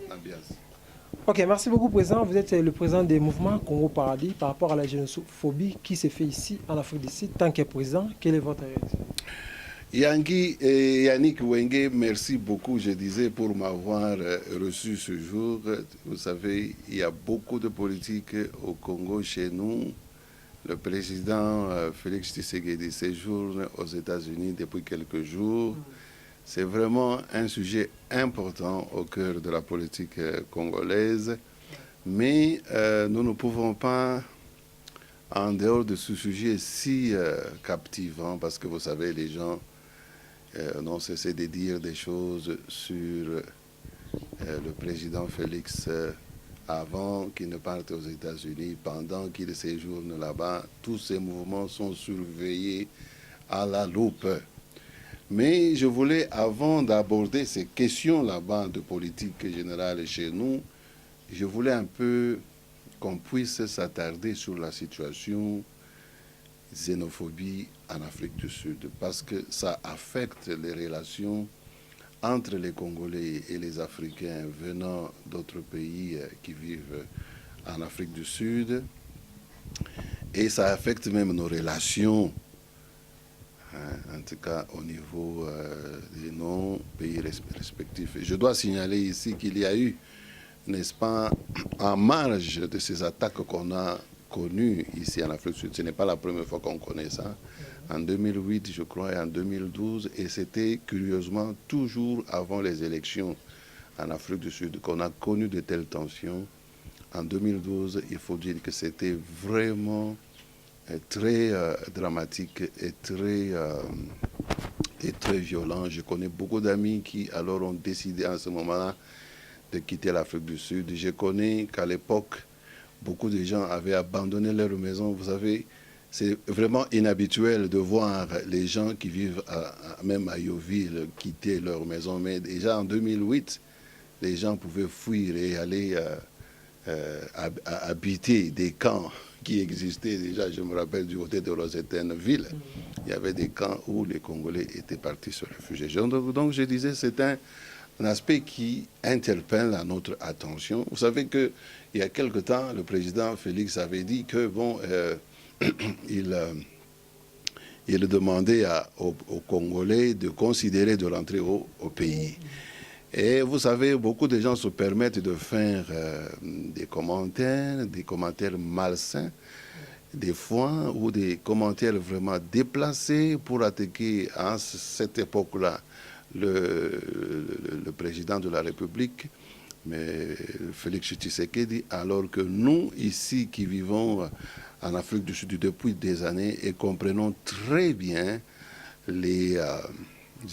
l'ambiance. Ok, merci beaucoup, Président. Vous êtes le président des mouvements Congo Paradis par rapport à la xénophobie qui se fait ici en Afrique du Sud. Tant que président, quelle est votre réaction? Yangi et Yannick Wenge, merci beaucoup, je disais, pour m'avoir reçu ce jour. Vous savez, il y a beaucoup de politiques au Congo chez nous. Le président Félix Tshisekedi séjourne aux États-Unis depuis quelques jours. C'est vraiment un sujet important au cœur de la politique congolaise. Mais nous ne pouvons pas, en dehors de ce sujet si captivant, parce que vous savez, les gens n'ont cessé de dire des choses sur le président Félix avant qu'il ne parte aux États-Unis, pendant qu'il séjourne là-bas. Tous ces mouvements sont surveillés à la loupe. Mais je voulais, avant d'aborder ces questions là-bas de politique générale chez nous, je voulais un peu qu'on puisse s'attarder sur la situation xénophobie en Afrique du Sud, parce que ça affecte les relations entre les Congolais et les Africains venant d'autres pays qui vivent en Afrique du Sud, et ça affecte même nos relations, en tout cas au niveau des non-pays respectifs. Et je dois signaler ici qu'il y a eu, n'est-ce pas, en marge de ces attaques qu'on a connu ici en Afrique du Sud. Ce n'est pas la première fois qu'on connaît ça. En 2008, je crois, et en 2012, et c'était curieusement toujours avant les élections en Afrique du Sud qu'on a connu de telles tensions. En 2012, il faut dire que c'était vraiment très dramatique et très violent. Je connais beaucoup d'amis qui alors ont décidé en ce moment-là de quitter l'Afrique du Sud. Je connais qu'à l'époque, beaucoup de gens avaient abandonné leur maison. Vous savez, c'est vraiment inhabituel de voir les gens qui vivent même à Yoville quitter leur maison. Mais déjà en 2008, les gens pouvaient fuir et aller habiter des camps qui existaient déjà. Je me rappelle du côté de Rosettenville, il y avait des camps où les Congolais étaient partis se réfugier. Donc je disais, c'est un aspect qui interpelle à notre attention. Vous savez qu'il y a quelque temps, le président Félix avait dit que, bon, il demandait aux Congolais de considérer de rentrer au pays. Et vous savez, beaucoup de gens se permettent de faire des commentaires malsains, des fois, ou des commentaires vraiment déplacés pour attaquer à cette époque-là le président de la République, mais Félix Tshisekedi, alors que nous, ici, qui vivons en Afrique du Sud depuis des années et comprenons très bien les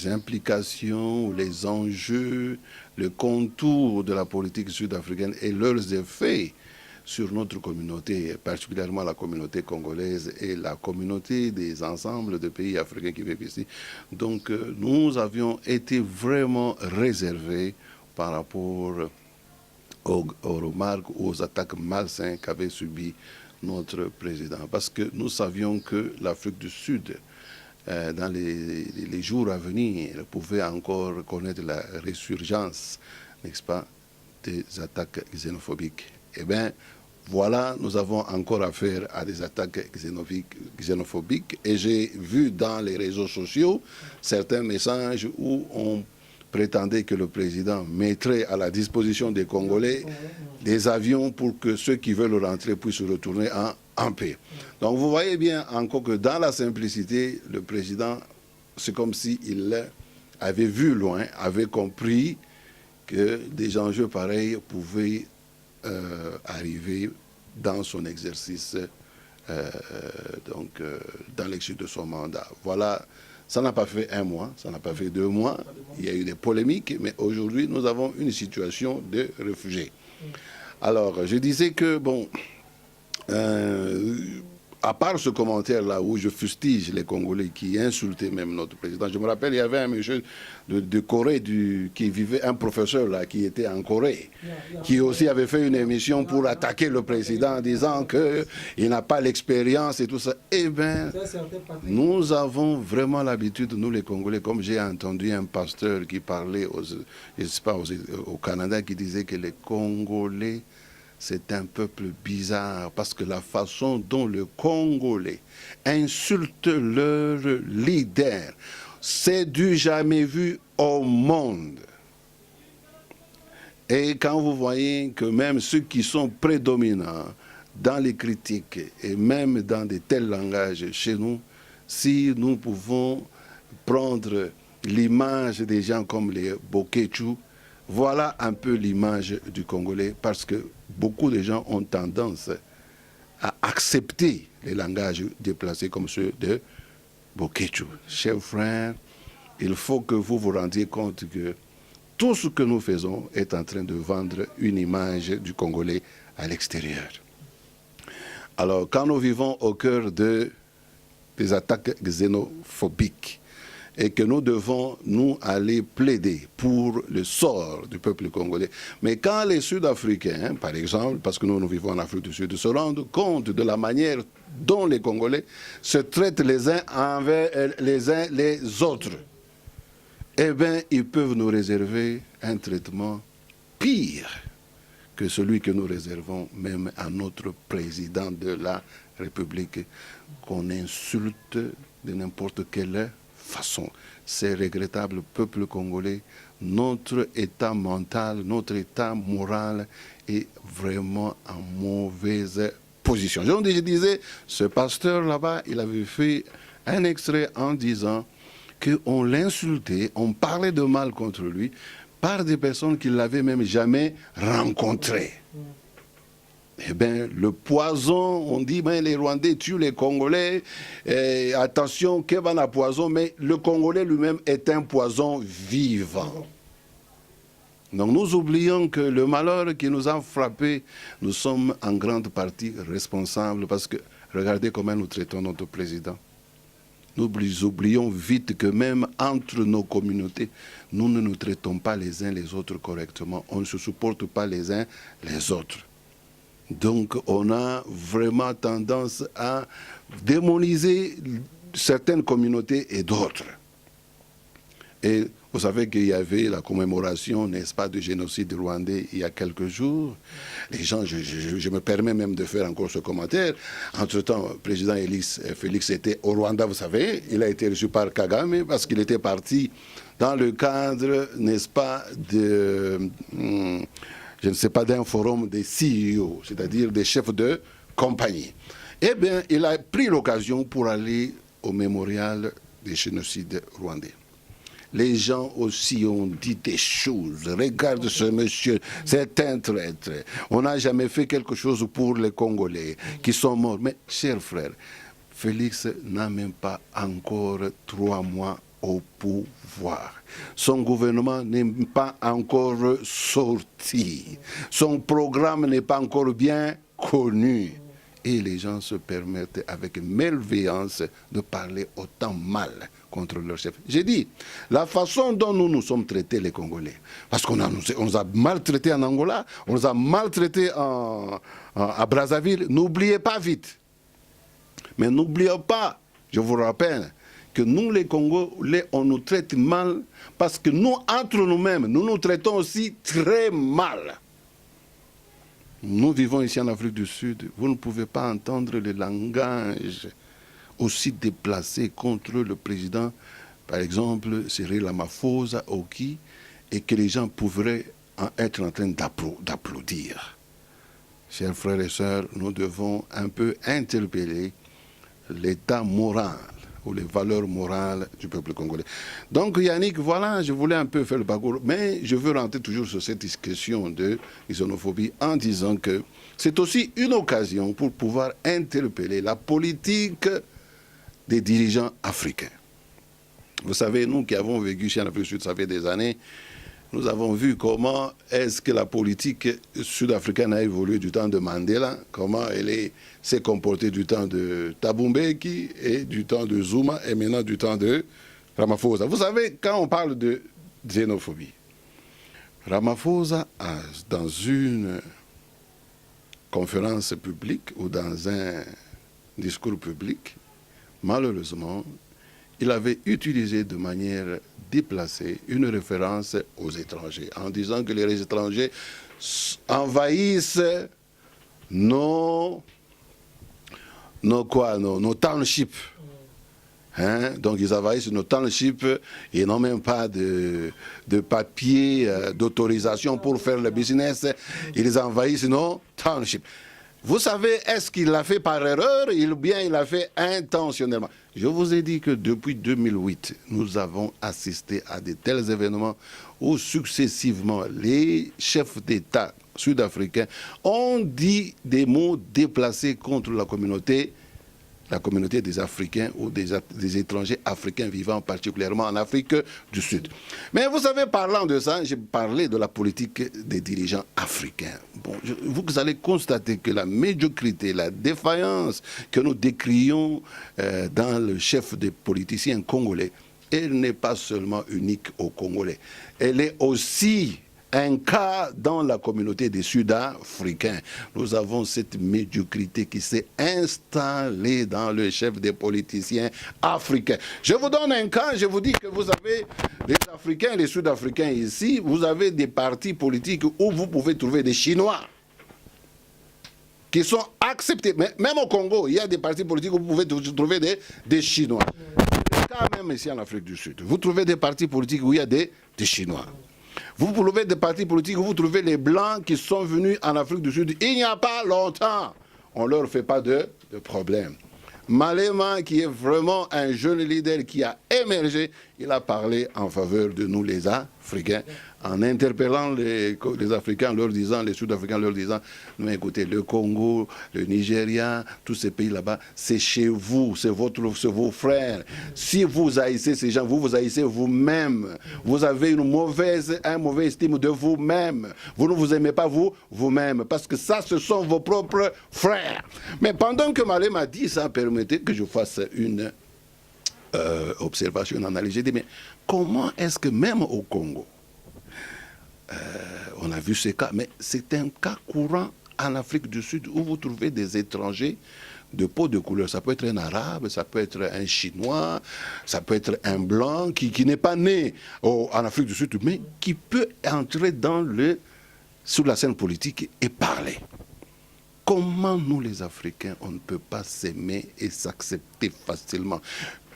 implications, les enjeux, le contour de la politique sud-africaine et leurs effets sur notre communauté, particulièrement la communauté congolaise et la communauté des ensembles de pays africains qui vivent ici. Donc nous avions été vraiment réservés par rapport aux remarques ou aux attaques malsaines qu'avait subi notre président. Parce que nous savions que l'Afrique du Sud, dans les jours à venir, pouvait encore connaître la résurgence, n'est-ce pas, des attaques xénophobiques. Eh bien, voilà, nous avons encore affaire à des attaques xénophobiques. Et j'ai vu dans les réseaux sociaux certains messages où on prétendait que le président mettrait à la disposition des Congolais des avions pour que ceux qui veulent rentrer puissent retourner en paix. Donc vous voyez bien encore que dans la simplicité, le président, c'est comme s'il avait vu loin, avait compris que des enjeux pareils pouvaient arriver dans son exercice, dans l'exercice de son mandat. Voilà, ça n'a pas fait un mois, ça n'a pas fait 2 mois, il y a eu des polémiques, mais aujourd'hui, nous avons une situation de réfugiés. Alors, je disais que, bon, à part ce commentaire-là où je fustige les Congolais qui insultaient même notre président, je me rappelle, il y avait un monsieur de Corée qui vivait, un professeur là qui était en Corée, qui aussi avait fait une émission pour attaquer le président en disant qu'il n'a pas l'expérience et tout ça. Eh bien, nous avons vraiment l'habitude, nous les Congolais, comme j'ai entendu un pasteur qui parlait au Canada, qui disait que les Congolais, c'est un peuple bizarre parce que la façon dont le Congolais insulte leur leader, c'est du jamais vu au monde. Et quand vous voyez que même ceux qui sont prédominants dans les critiques et même dans de tels langages chez nous, si nous pouvons prendre l'image des gens comme les Bokechu, voilà un peu l'image du Congolais, parce que beaucoup de gens ont tendance à accepter les langages déplacés comme ceux de Bokechu. Chers frères, il faut que vous vous rendiez compte que tout ce que nous faisons est en train de vendre une image du Congolais à l'extérieur. Alors, quand nous vivons au cœur des attaques xénophobiques, et que nous devons, nous, aller plaider pour le sort du peuple congolais. Mais quand les Sud-Africains, par exemple, parce que nous vivons en Afrique du Sud, se rendent compte de la manière dont les Congolais se traitent les uns envers les autres, eh bien, ils peuvent nous réserver un traitement pire que celui que nous réservons même à notre président de la République, qu'on insulte de n'importe quelle façon. C'est regrettable, peuple congolais, notre état mental, notre état moral est vraiment en mauvaise position. Je disais, ce pasteur là-bas, il avait fait un extrait en disant qu'on l'insultait, on parlait de mal contre lui par des personnes qu'il n'avait même jamais rencontrées. Eh bien, le poison, on dit, ben, les Rwandais tuent les Congolais, attention, Kevin poison, mais le Congolais lui-même est un poison vivant. Donc nous oublions que le malheur qui nous a frappés, nous sommes en grande partie responsables, parce que regardez comment nous traitons notre président. Nous oublions vite que même entre nos communautés, nous ne nous traitons pas les uns les autres correctement, on ne se supporte pas les uns les autres. Donc, on a vraiment tendance à démoniser certaines communautés et d'autres. Et vous savez qu'il y avait la commémoration, n'est-ce pas, du génocide rwandais il y a quelques jours. Les gens, je me permets même de faire encore ce commentaire. Entre-temps, le président Félix était au Rwanda, vous savez, il a été reçu par Kagame parce qu'il était parti dans le cadre, n'est-ce pas, je ne sais pas, d'un forum des CEO, c'est-à-dire des chefs de compagnie. Eh bien, il a pris l'occasion pour aller au mémorial des génocides rwandais. Les gens aussi ont dit des choses. Regarde ce monsieur, c'est un traître. On n'a jamais fait quelque chose pour les Congolais qui sont morts. Mais, chers frères, Félix n'a même pas encore 3 mois au pouvoir. Son gouvernement n'est pas encore sorti. Son programme n'est pas encore bien connu. Et les gens se permettent avec malveillance de parler autant mal contre leur chef. J'ai dit, la façon dont nous sommes traités les Congolais, parce qu'on nous a maltraités en Angola, on nous a maltraités à Brazzaville, n'oubliez pas vite. Mais n'oubliez pas, je vous rappelle, que nous les Congolais, on nous traite mal, parce que nous, entre nous-mêmes, nous nous traitons aussi très mal. Nous vivons ici en Afrique du Sud, vous ne pouvez pas entendre le langage aussi déplacé contre le président, par exemple Cyril Ramaphosa, Oki, et que les gens pourraient être en train d'applaudir. Chers frères et sœurs, nous devons un peu interpeller l'état moral ou les valeurs morales du peuple congolais. Donc Yannick, voilà, je voulais un peu faire le parcours, mais je veux rentrer toujours sur cette question de xénophobie en disant que c'est aussi une occasion pour pouvoir interpeller la politique des dirigeants africains. Vous savez, nous qui avons vécu chez en Afrique du Sud, ça fait des années, nous avons vu comment est-ce que la politique sud-africaine a évolué du temps de Mandela, comment elle s'est comportée du temps de Thabo Mbeki et du temps de Zuma et maintenant du temps de Ramaphosa. Vous savez, quand on parle de xénophobie, Ramaphosa a, dans une conférence publique ou dans un discours public, malheureusement, il avait utilisé de manière déplacée une référence aux étrangers, en disant que les étrangers envahissent nos townships. Hein? Donc ils envahissent nos townships, ils n'ont même pas de papier d'autorisation pour faire le business, ils envahissent nos townships. Vous savez, est-ce qu'il l'a fait par erreur ou bien il l'a fait intentionnellement? Je vous ai dit que depuis 2008, nous avons assisté à de tels événements où successivement les chefs d'État sud-africains ont dit des mots déplacés contre la communauté des Africains ou des étrangers africains vivant particulièrement en Afrique du Sud. Mais vous savez, parlant de ça, j'ai parlé de la politique des dirigeants africains. Bon, vous allez constater que la médiocrité, la défaillance que nous décrions dans le chef des politiciens congolais, elle n'est pas seulement unique aux Congolais. Elle est aussi un cas dans la communauté des Sud-Africains. Nous avons cette médiocrité qui s'est installée dans le chef des politiciens africains. Je vous donne un cas, je vous dis que vous avez les Africains, les Sud-Africains ici, vous avez des partis politiques où vous pouvez trouver des Chinois qui sont acceptés. Mais même au Congo, il y a des partis politiques où vous pouvez trouver des Chinois. Quand même ici en Afrique du Sud, vous trouvez des partis politiques où il y a des Chinois. Vous trouvez des partis politiques où vous trouvez les Blancs qui sont venus en Afrique du Sud il n'y a pas longtemps. On ne leur fait pas de problème. Malema, qui est vraiment un jeune leader qui a émergé, il a parlé en faveur de nous les Africains, en interpellant les Africains, leur disant, les Sud-Africains leur disant, mais écoutez, le Congo, le Nigeria, tous ces pays là-bas, c'est chez vous, c'est vos frères. Si vous haïssez ces gens, vous haïssez vous-même. Vous avez une mauvaise estime de vous-même. Vous ne vous aimez pas vous-même, parce que ça, ce sont vos propres frères. Mais pendant que Malema dit ça, permettez que je fasse une observation, une analyse. J'ai dit, mais comment est-ce que même au Congo, on a vu ce cas, mais c'est un cas courant en Afrique du Sud où vous trouvez des étrangers de peau de couleur. Ça peut être un arabe, ça peut être un chinois, ça peut être un blanc qui n'est pas né en Afrique du Sud, mais qui peut entrer sur la scène politique et parler. Comment nous les Africains, on ne peut pas s'aimer et s'accepter facilement?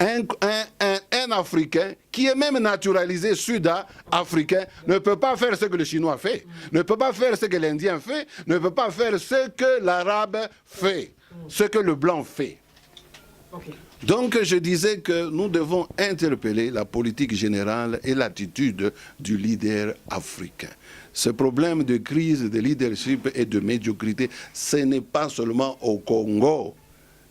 Un Africain qui est même naturalisé sud-africain ne peut pas faire ce que le Chinois fait, ne peut pas faire ce que l'Indien fait, ne peut pas faire ce que l'Arabe fait, ce que le Blanc fait. Okay. Donc je disais que nous devons interpeller la politique générale et l'attitude du leader africain. Ce problème de crise de leadership et de médiocrité, ce n'est pas seulement au Congo.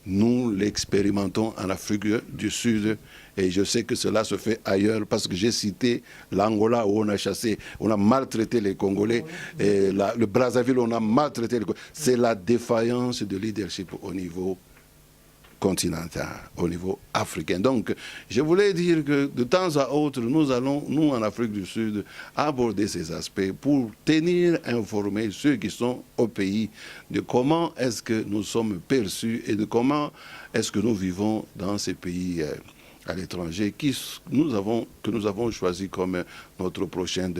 Nous l'expérimentons en Afrique du Sud et je sais que cela se fait ailleurs parce que j'ai cité l'Angola où on a chassé, on a maltraité les Congolais, et le Brazzaville où on a maltraité les Congolais. C'est la défaillance de leadership au niveau continental, au niveau africain. Donc, je voulais dire que de temps à autre, nous allons, nous en Afrique du Sud, aborder ces aspects pour tenir informés ceux qui sont au pays de comment est-ce que nous sommes perçus et de comment est-ce que nous vivons dans ces pays à l'étranger que nous avons choisi comme notre prochaine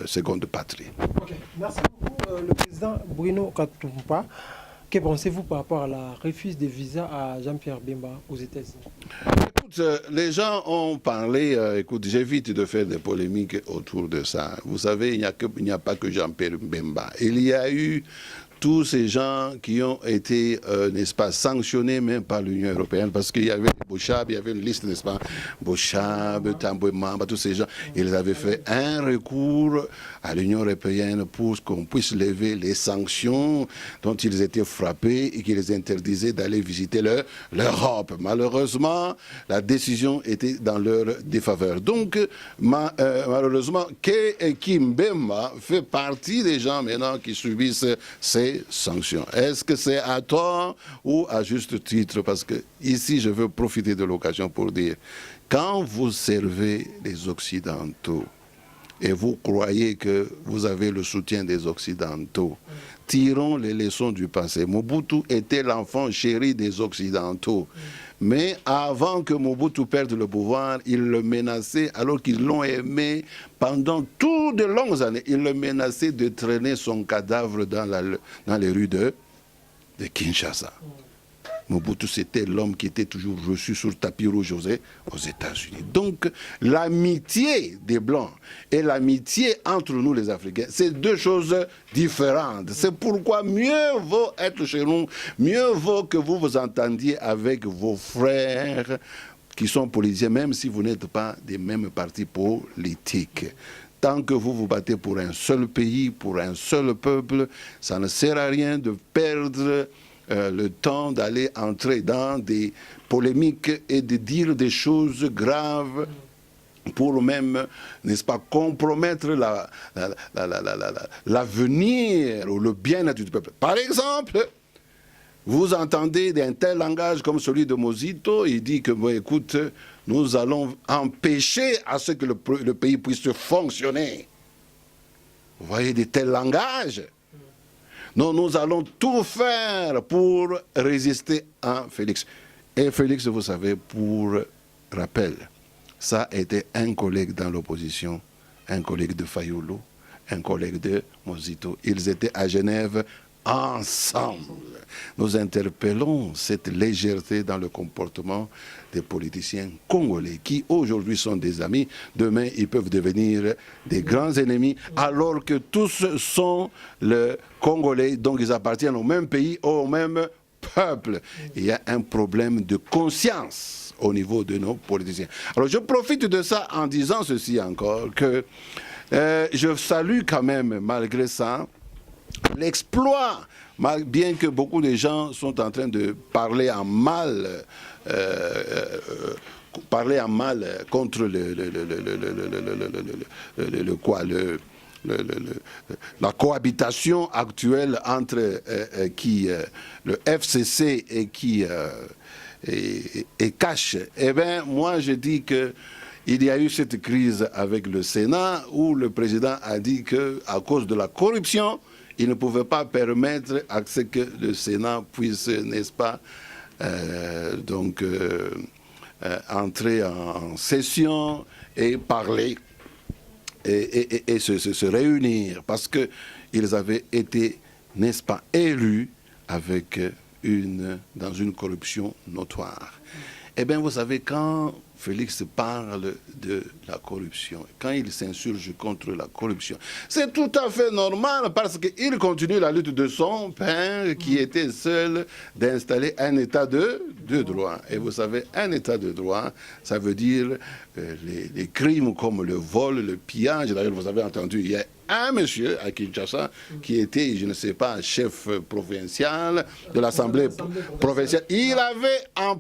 seconde patrie. Okay. Merci beaucoup, le président Bruno Katumba. Que pensez-vous par rapport à la refus de visa à Jean-Pierre Bemba aux États-Unis? Écoute, les gens ont parlé, écoute, j'évite de faire des polémiques autour de ça. Vous savez, il n'y a pas que Jean-Pierre Bemba. Il y a eu tous ces gens qui ont été, n'est-ce pas, sanctionnés même par l'Union européenne, parce qu'il y avait Bochab, il y avait une liste, n'est-ce pas, Bochab, Tamboué Mamba, tous ces gens, ils avaient fait un recours à l'Union européenne pour qu'on puisse lever les sanctions dont ils étaient frappés et qui les interdisaient d'aller visiter l'Europe. Malheureusement, la décision était dans leur défaveur. Donc, malheureusement, Kim Bemba fait partie des gens maintenant qui subissent ces sanctions. Est-ce que c'est à tort ou à juste titre? Parce que ici, je veux profiter de l'occasion pour dire, quand vous servez les Occidentaux et vous croyez que vous avez le soutien des Occidentaux, tirons les leçons du passé. Mobutu était l'enfant chéri des Occidentaux. Mais avant que Mobutu perde le pouvoir, il le menaçait, alors qu'ils l'ont aimé pendant toutes de longues années. Il le menaçait de traîner son cadavre dans les rues de Kinshasa. Mobutu, c'était l'homme qui était toujours reçu sur le tapis rouge aux États-Unis. Donc, l'amitié des Blancs et l'amitié entre nous, les Africains, c'est deux choses différentes. C'est pourquoi mieux vaut être chez nous, mieux vaut que vous vous entendiez avec vos frères qui sont politiciens, même si vous n'êtes pas des mêmes partis politiques. Tant que vous vous battez pour un seul pays, pour un seul peuple, ça ne sert à rien de perdre le temps d'aller entrer dans des polémiques et de dire des choses graves pour même, n'est-ce pas, compromettre l'avenir ou le bien-être du peuple. Par exemple, vous entendez d'un tel langage comme celui de Mozito, il dit que, bon, écoute, nous allons empêcher à ce que le pays puisse fonctionner. Vous voyez de tels langages? Non, nous allons tout faire pour résister à Félix. Et Félix, vous savez, pour rappel, ça a été un collègue dans l'opposition, un collègue de Fayulu, un collègue de Mozito. Ils étaient à Genève ensemble. Nous interpellons cette légèreté dans le comportement des politiciens congolais qui aujourd'hui sont des amis, demain ils peuvent devenir des grands ennemis alors que tous sont les Congolais, donc ils appartiennent au même pays, au même peuple. Il y a un problème de conscience au niveau de nos politiciens. Alors je profite de ça en disant ceci encore, que je salue quand même malgré ça l'exploit, bien que beaucoup de gens sont en train de parler en mal contre la cohabitation actuelle entre le FCC et Cash. Eh bien, moi je dis que il y a eu cette crise avec le Sénat où le président a dit qu'à cause de la corruption, il ne pouvait pas permettre à ce que le Sénat puisse, n'est-ce pas, entrer en session et parler et se réunir parce qu'ils avaient été, n'est-ce pas, élus dans une corruption notoire. Eh bien, vous savez, quand Félix parle de la corruption, quand il s'insurge contre la corruption, c'est tout à fait normal parce qu'il continue la lutte de son père qui était seul d'installer un état de droit. Et vous savez, un état de droit, ça veut dire les crimes comme le vol, le pillage. D'ailleurs, vous avez entendu, il y a un monsieur à Kinshasa qui était, je ne sais pas, chef provincial de l'Assemblée provinciale. Il avait, en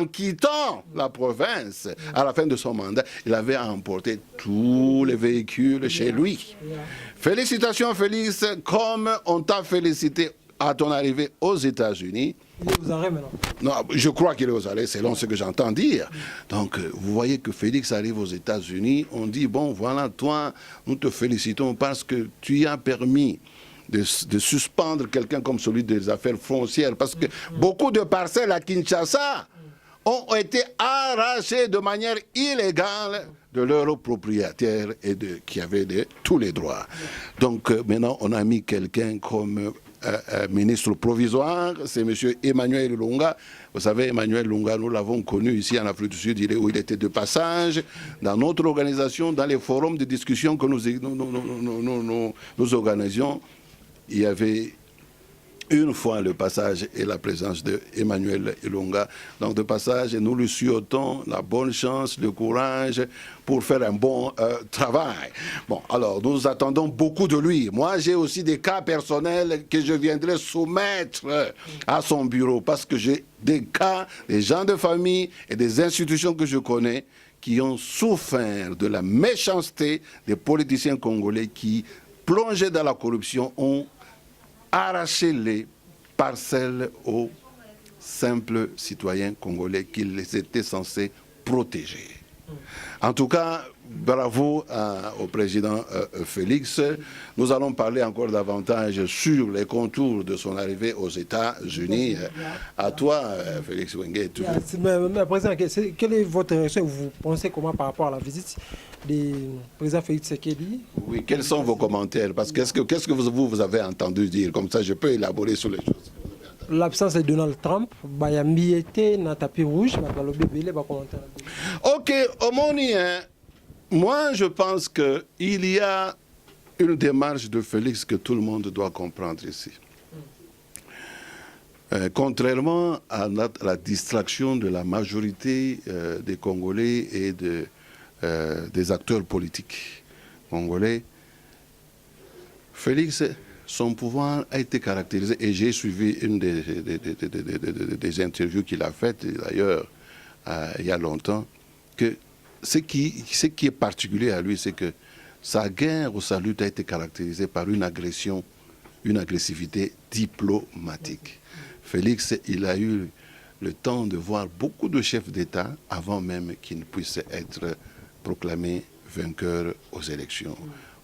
quittant la province, à la fin de son mandat, il avait emporté tous les véhicules chez lui. Félicitations, Félix, comme on t'a félicité à ton arrivée aux États-Unis. Il est aux arrêts maintenant. Non, je crois qu'il est aux arrêts, selon ce que j'entends dire. Donc, vous voyez que Félix arrive aux États-Unis, on dit, bon, voilà, toi, nous te félicitons parce que tu as permis de suspendre quelqu'un comme celui des affaires foncières, parce que beaucoup de parcelles à Kinshasa ont été arrachées de manière illégale de leurs propriétaires et qui avaient tous les droits. Donc, maintenant, on a mis quelqu'un comme ministre provisoire, c'est M. Emmanuel Lunga. Vous savez, Emmanuel Lunga, nous l'avons connu ici en Afrique du Sud, où il était de passage dans notre organisation, dans les forums de discussion que nous organisions. Il y avait une fois le passage et la présence d'Emmanuel Ilunga. Donc de passage, nous lui souhaitons la bonne chance, le courage pour faire un bon travail. Bon, alors nous attendons beaucoup de lui. Moi, j'ai aussi des cas personnels que je viendrai soumettre à son bureau parce que j'ai des cas, des gens de famille et des institutions que je connais qui ont souffert de la méchanceté des politiciens congolais qui, plongés dans la corruption, ont arraché les parcelles aux simples citoyens congolais qu'ils étaient censés protéger. En tout cas, bravo au président Félix. Nous allons parler encore davantage sur les contours de son arrivée aux États-Unis. À toi, Félix Wengue. Mais président, quelle est votre réaction? Vous pensez comment par rapport à la visite du président Félix Tshisekedi? Oui, quels sont vos commentaires? Parce que qu'est-ce que vous avez entendu dire? Comme ça, je peux élaborer sur les choses. L'absence de Donald Trump, Bayambi était dans le tapis rouge, ok, Omoni, moi je pense qu'il y a une démarche de Félix que tout le monde doit comprendre ici. Contrairement à la distraction de la majorité des Congolais et des acteurs politiques congolais, Félix, son pouvoir a été caractérisé, et j'ai suivi une des interviews qu'il a faites, d'ailleurs, il y a longtemps, que ce qui est particulier à lui, c'est que sa guerre ou sa lutte a été caractérisée par une agression, une agressivité diplomatique. Félix, il a eu le temps de voir beaucoup de chefs d'État avant même qu'il ne puisse être proclamé vainqueur aux élections.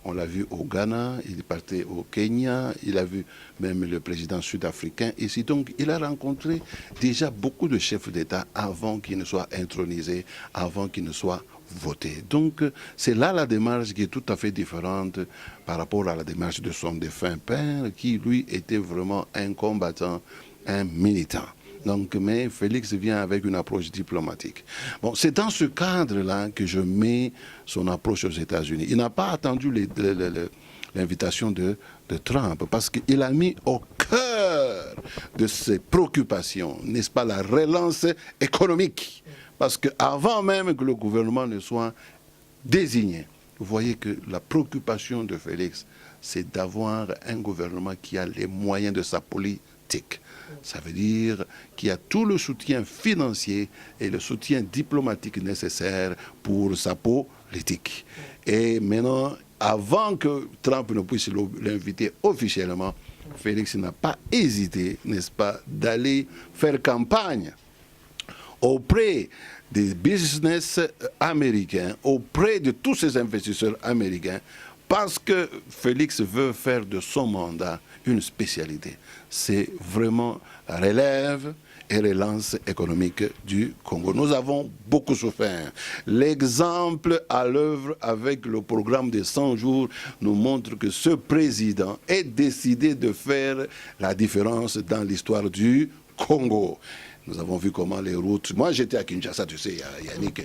On l'a vu au Ghana, il partait au Kenya, il a vu même le président sud-africain ici. Donc il a rencontré déjà beaucoup de chefs d'État avant qu'il ne soit intronisé, avant qu'il ne soit voté. Donc c'est là la démarche qui est tout à fait différente par rapport à la démarche de son défunt père, qui lui était vraiment un combattant, un militant. Donc, mais Félix vient avec une approche diplomatique. Bon, c'est dans ce cadre-là que je mets son approche aux États-Unis. Il n'a pas attendu l'invitation de Trump, parce qu'il a mis au cœur de ses préoccupations, n'est-ce pas, la relance économique. Parce qu'avant même que le gouvernement ne soit désigné, vous voyez que la préoccupation de Félix, c'est d'avoir un gouvernement qui a les moyens de sa politique. Ça veut dire qu'il y a tout le soutien financier et le soutien diplomatique nécessaire pour sa politique. Et maintenant, avant que Trump ne puisse l'inviter officiellement, Félix n'a pas hésité, n'est-ce pas, d'aller faire campagne auprès des business américains, auprès de tous ces investisseurs américains, parce que Félix veut faire de son mandat une spécialité. C'est vraiment la relève et relance économique du Congo. Nous avons beaucoup souffert. L'exemple à l'œuvre avec le programme des 100 jours nous montre que ce président est décidé de faire la différence dans l'histoire du Congo. Nous avons vu comment les routes... Moi, j'étais à Kinshasa, tu sais, Yannick.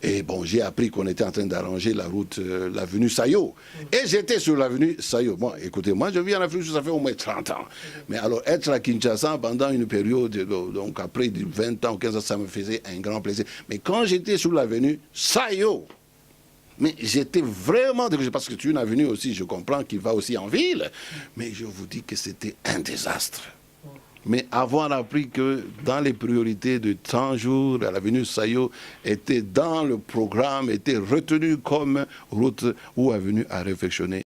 Et bon, j'ai appris qu'on était en train d'arranger la route, l'avenue Sayo. Et j'étais sur l'avenue Sayo. Bon, écoutez, moi, je vis en Afrique, ça fait au moins 30 ans. Mais alors, être à Kinshasa pendant une période, donc après 20 ans, 15 ans, ça me faisait un grand plaisir. Mais quand j'étais sur l'avenue Sayo, mais j'étais vraiment... Parce que c'est une avenue aussi, je comprends qu'il va aussi en ville. Mais je vous dis que c'était un désastre. Mais avoir appris que dans les priorités de 100 jours, l'avenue Sayo était dans le programme, était retenue comme route ou avenue à réfectionner.